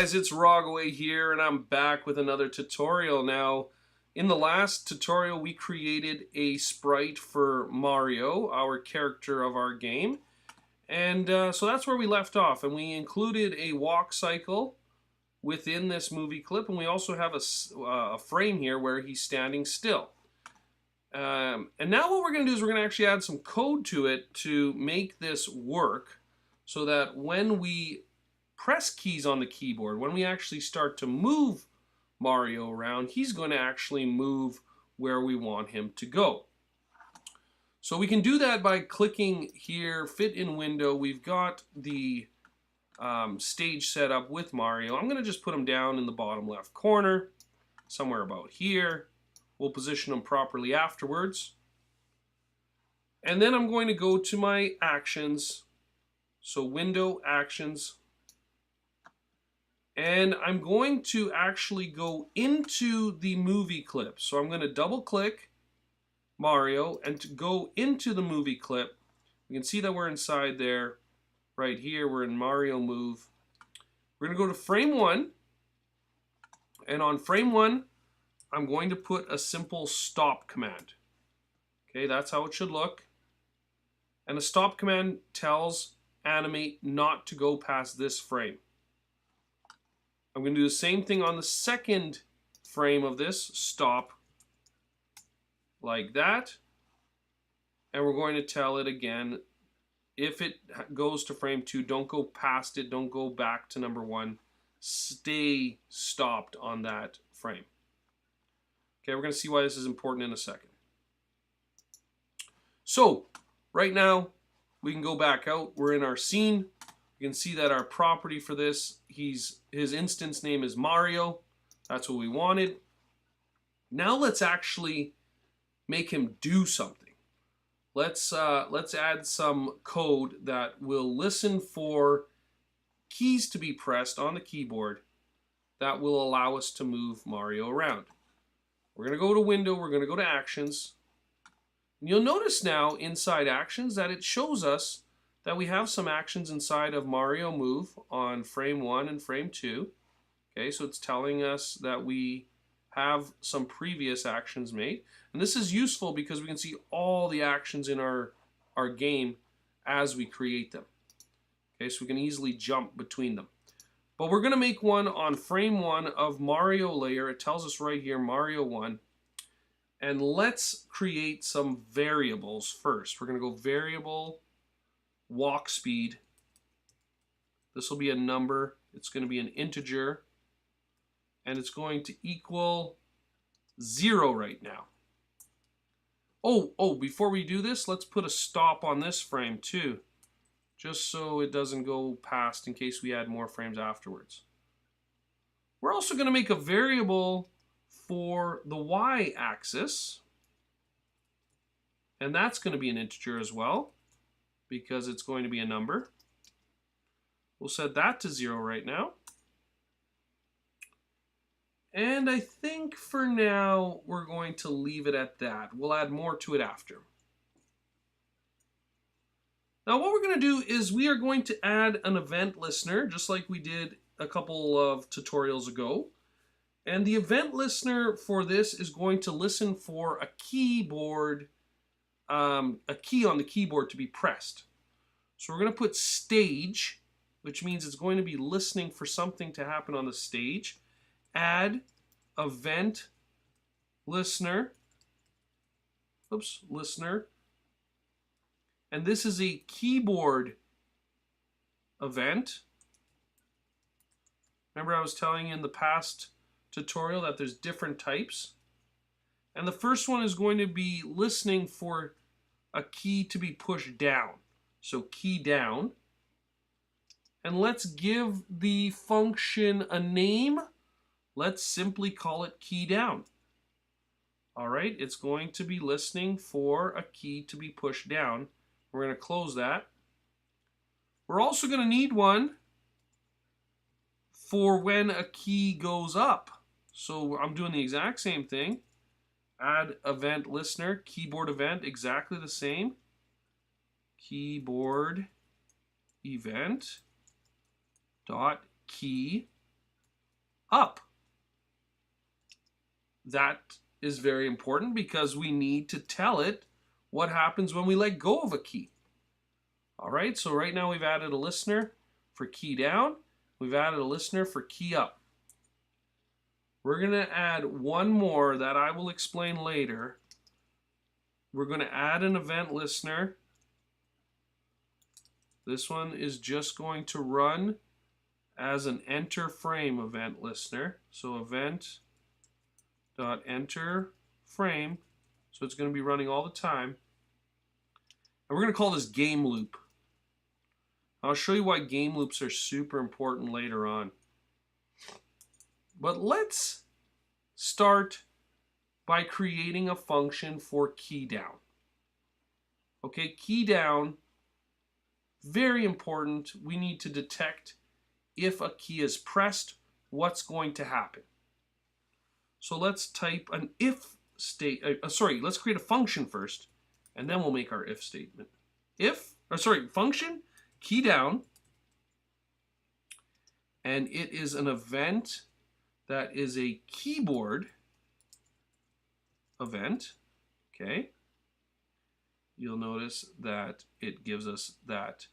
guys, it's Rogaway here, and I'm back with another tutorial. Now, in the last tutorial, we created a sprite for Mario, our character of our game. And so that's where we left off, and we included a walk cycle within this movie clip, and we also have a frame here where he's standing still. And now what we're going to do is we're going to actually add some code to it to make this work so that when we press keys on the keyboard, when we actually start to move Mario around, he's going to actually move where we want him to go. So we can do that by clicking here, fit in window. We've got the stage set up with Mario. I'm going to just put him down in the bottom left corner, somewhere about here. We'll position him properly afterwards. And then I'm going to go to my actions. So window, actions. And I'm going to actually go into the movie clip. So I'm going to double click Mario and to go into the movie clip. You can see that we're inside there. Right here, we're in Mario Move. We're going to go to frame 1. And on frame 1, I'm going to put a simple stop command. Okay, that's how it should look. And a stop command tells animate not to go past this frame. I'm going to do the same thing on the second frame of this, stop, like that. And we're going to tell it again, if it goes to frame 2, don't go past it, don't go back to number 1. Stay stopped on that frame. Okay, we're going to see why this is important in a second. So, right now, we can go back out. We're in our scene. You can see that our property for this, his instance name is Mario. That's what we wanted. Now let's actually make him do something. Let's add some code that will listen for keys to be pressed on the keyboard that will allow us to move Mario around. We're going to go to Window, we're going to go to Actions. And you'll notice now inside Actions that it shows us that we have some actions inside of Mario Move on frame 1 and frame 2. Okay, so it's telling us that we have some previous actions made. And this is useful because we can see all the actions in our game as we create them. Okay, so we can easily jump between them. But we're going to make one on frame 1 of Mario layer. It tells us right here, Mario 1. And let's create some variables first. We're going to go variable walk speed. This will be a number. It's going to be an integer. And it's going to equal 0 right now. Oh, before we do this, let's put a stop on this frame too, just so it doesn't go past in case we add more frames afterwards. We're also going to make a variable for the y-axis, and that's going to be an integer as well, because it's going to be a number. We'll set that to 0 right now. And I think for now, we're going to leave it at that. We'll add more to it after. Now what we're going to do is we are going to add an event listener, just like we did a couple of tutorials ago. And the event listener for this is going to listen for a keyboard, a key on the keyboard to be pressed. So we're going to put stage, which means it's going to be listening for something to happen on the stage. Add event listener. Listener. And this is a keyboard event. Remember I was telling you in the past tutorial that there's different types. And the first one is going to be listening for a key to be pushed down. So key down. And let's give the function a name. Let's simply call it key down. All right, it's going to be listening for a key to be pushed down. We're going to close that. We're also going to need one for when a key goes up. So I'm doing the exact same thing. Add event listener, keyboard event, exactly the same. Keyboard event dot key up. That is very important because we need to tell it what happens when we let go of a key. All right, so right now we've added a listener for key down. We've added a listener for key up. We're going to add one more that I will explain later. We're going to add an event listener. This one is just going to run as an enter frame event listener. So event.enter frame. So it's going to be running all the time. And we're going to call this game loop. I'll show you why game loops are super important later on. But let's start by creating a function for key down. Okay, key down, very important. We need to detect if a key is pressed, what's going to happen. So let's type an if state, let's create a function first, and then we'll make our if statement. Function, key down, and it is an event that is a keyboard event, okay? You'll notice that it gives us that,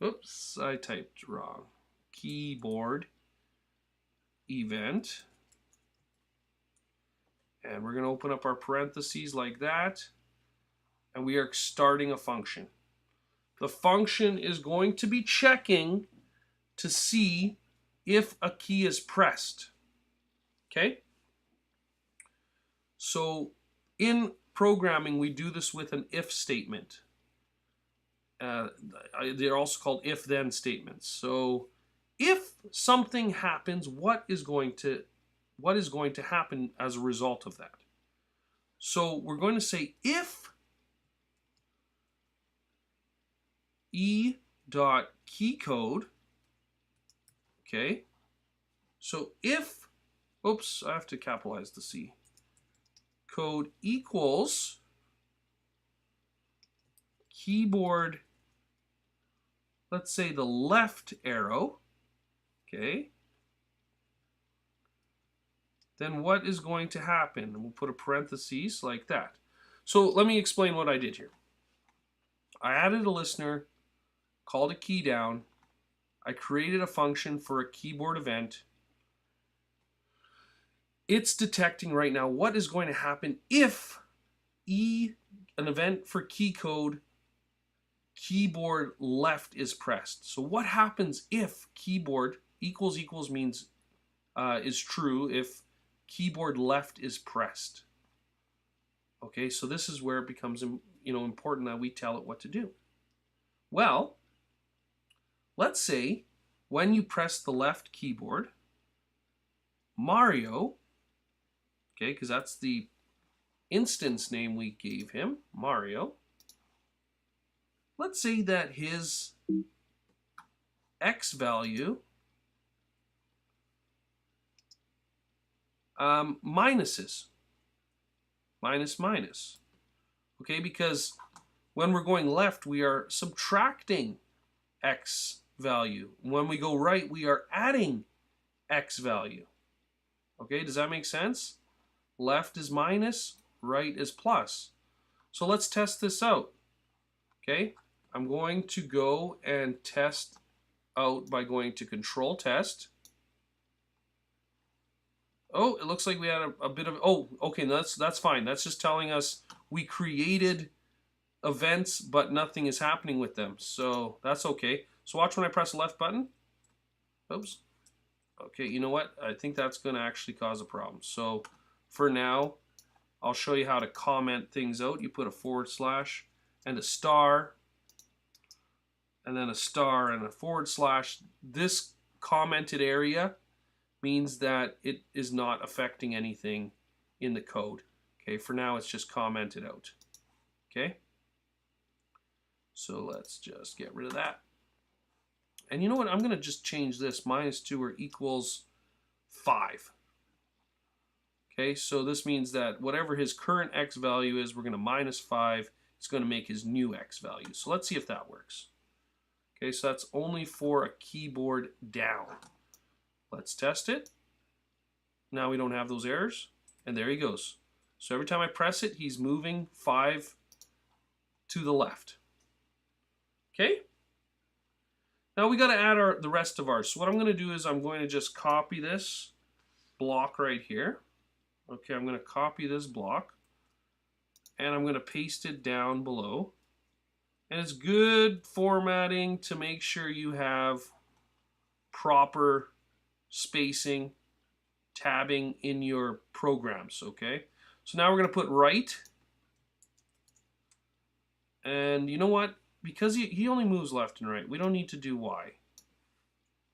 oops, I typed wrong, keyboard event. And we're going to open up our parentheses like that, and we are starting a function. The function is going to be checking to see if a key is pressed. Okay? So in programming, we do this with an if statement. They're also called if-then statements. So if something happens, what is going to happen as a result of that? So we're going to say if e.keycode, okay, so if, oops, I have to capitalize the C, code equals keyboard, let's say the left arrow, okay, then what is going to happen? And we'll put a parenthesis like that. So let me explain what I did here. I added a listener, called a key down. I created a function for a keyboard event. It's detecting right now what is going to happen if an event for key code keyboard left is pressed. So what happens if keyboard equals means is true if keyboard left is pressed? Okay, so this is where it becomes important that we tell it what to do. Well, let's say when you press the left keyboard, Mario, okay, because that's the instance name we gave him, Mario. Let's say that his X value minuses. Minus. Okay, because when we're going left, we are subtracting X value. When we go right, we are adding X value. Okay, does that make sense? Left is minus, right is plus. So let's test this out. Okay, I'm going to go and test out by going to control test. Oh, it looks like we had a bit of, oh, okay, that's fine. That's just telling us we created events, but nothing is happening with them. So that's okay. So watch when I press the left button. Oops. Okay, you know what? I think that's going to actually cause a problem. So for now, I'll show you how to comment things out. You put a / and a star, and then a star and a /. This commented area means that it is not affecting anything in the code. Okay, for now it's just commented out. Okay, so let's just get rid of that. And you know what, I'm going to just change this -2 or equals 5. Okay, so this means that whatever his current X value is, we're going to -5. It's going to make his new X value. So let's see if that works. Okay, so that's only for a keyboard down. Let's test it. Now we don't have those errors, and there he goes. So every time I press it, he's moving 5 to the left. Okay? Now we got to add the rest of ours. So what I'm going to do is I'm going to just copy this block right here. Okay, I'm going to copy this block, and I'm going to paste it down below. And it's good formatting to make sure you have proper spacing, tabbing in your programs, okay? So now we're going to put right. And you know what? Because he only moves left and right, we don't need to do Y.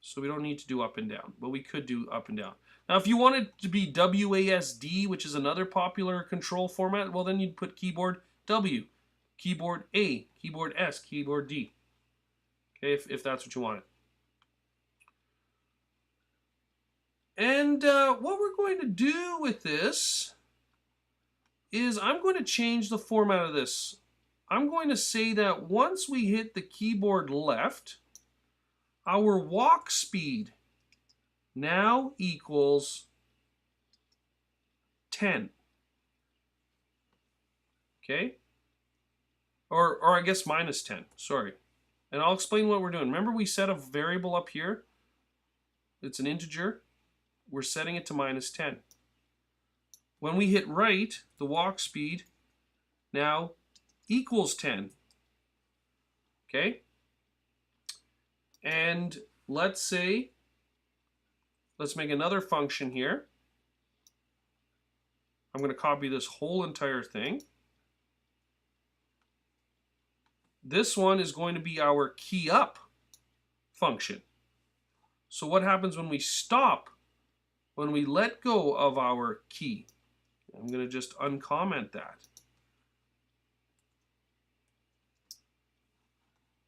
So we don't need to do up and down, but we could do up and down. Now, if you wanted to be WASD, which is another popular control format, well, then you'd put keyboard W, keyboard A, keyboard S, keyboard D. Okay, if that's what you wanted. And what we're going to do with this is I'm going to change the format of this. I'm going to say that once we hit the keyboard left, our walk speed now equals 10. Okay? Or I guess minus 10, sorry. And I'll explain what we're doing. Remember we set a variable up here? It's an integer. We're setting it to minus 10. When we hit right, the walk speed now equals 10. Okay? And let's make another function here. I'm going to copy this whole entire thing. This one is going to be our key up function. So what happens when we stop, when we let go of our key? I'm going to just uncomment that.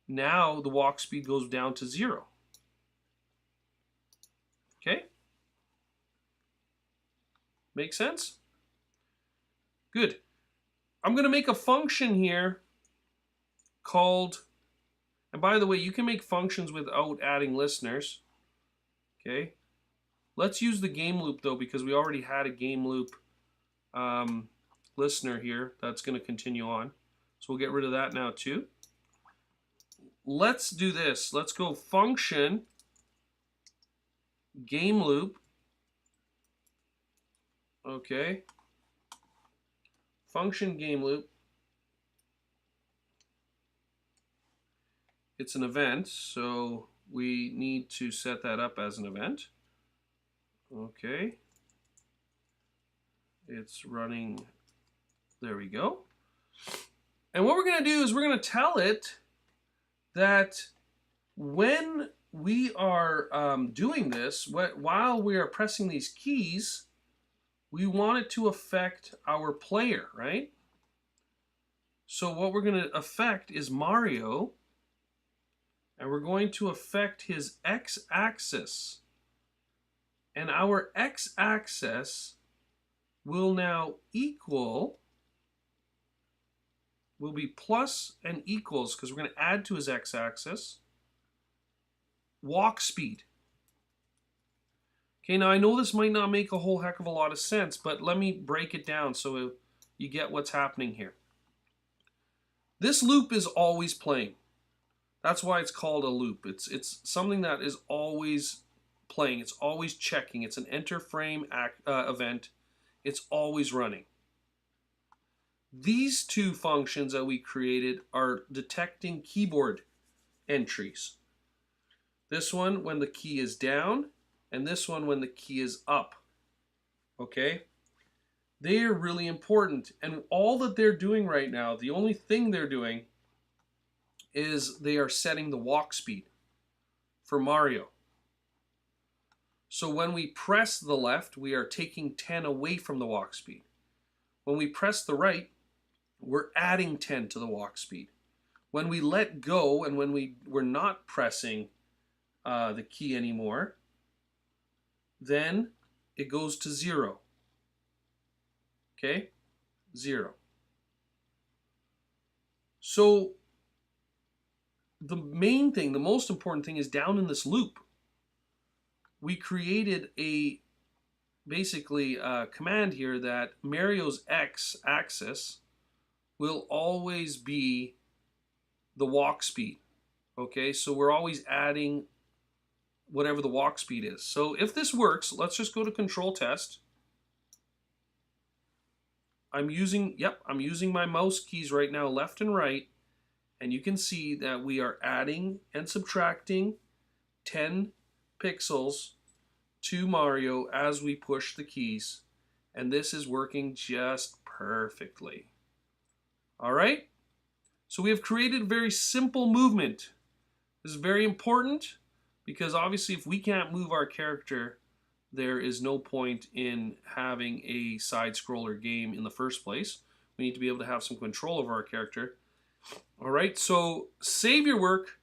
Now the walk speed goes down to 0. Okay? Make sense? Good. I'm going to make a function here called, and by the way, you can make functions without adding listeners. Okay? Let's use the game loop though, because we already had a game loop listener here that's going to continue on. So we'll get rid of that now too. Let's do this. Let's go function game loop. Okay. Function game loop. It's an event, so we need to set that up as an event. Okay. It's running. There we go. And what we're going to do is we're going to tell it that when we are doing this, while we are pressing these keys, we want it to affect our player, right? So what we're going to affect is Mario, and we're going to affect his x-axis. And our x-axis will now will be plus and equals, because we're going to add to his x-axis, walk speed. Okay, now I know this might not make a whole heck of a lot of sense, but let me break it down so you get what's happening here. This loop is always playing. That's why it's called a loop. It's something that is always playing. It's always checking. It's an enter frame event. It's always running. These two functions that we created are detecting keyboard entries. This one when the key is down, and this one when the key is up. Okay? They are really important. And all that they're doing right now, the only thing they're doing is they are setting the walk speed for Mario. So when we press the left, we are taking 10 away from the walk speed. When we press the right, we're adding 10 to the walk speed. When we let go and when we're not pressing the key anymore, then it goes to 0. Okay? 0. So the main thing, the most important thing is down in this loop. We created a basically a command here that Mario's x-axis will always be the walk speed. Okay, so we're always adding whatever the walk speed is. So if this works, let's just go to control test. I'm using my mouse keys right now, left and right, and you can see that we are adding and subtracting 10 pixels to Mario as we push the keys, and this is working just perfectly. All right, so we have created a very simple movement. This is very important because obviously if we can't move our character, there is no point in having a side-scroller game in the first place. We need to be able to have some control over our character. All right, so save your work.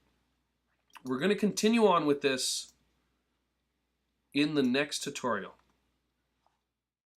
We're going to continue on with this in the next tutorial.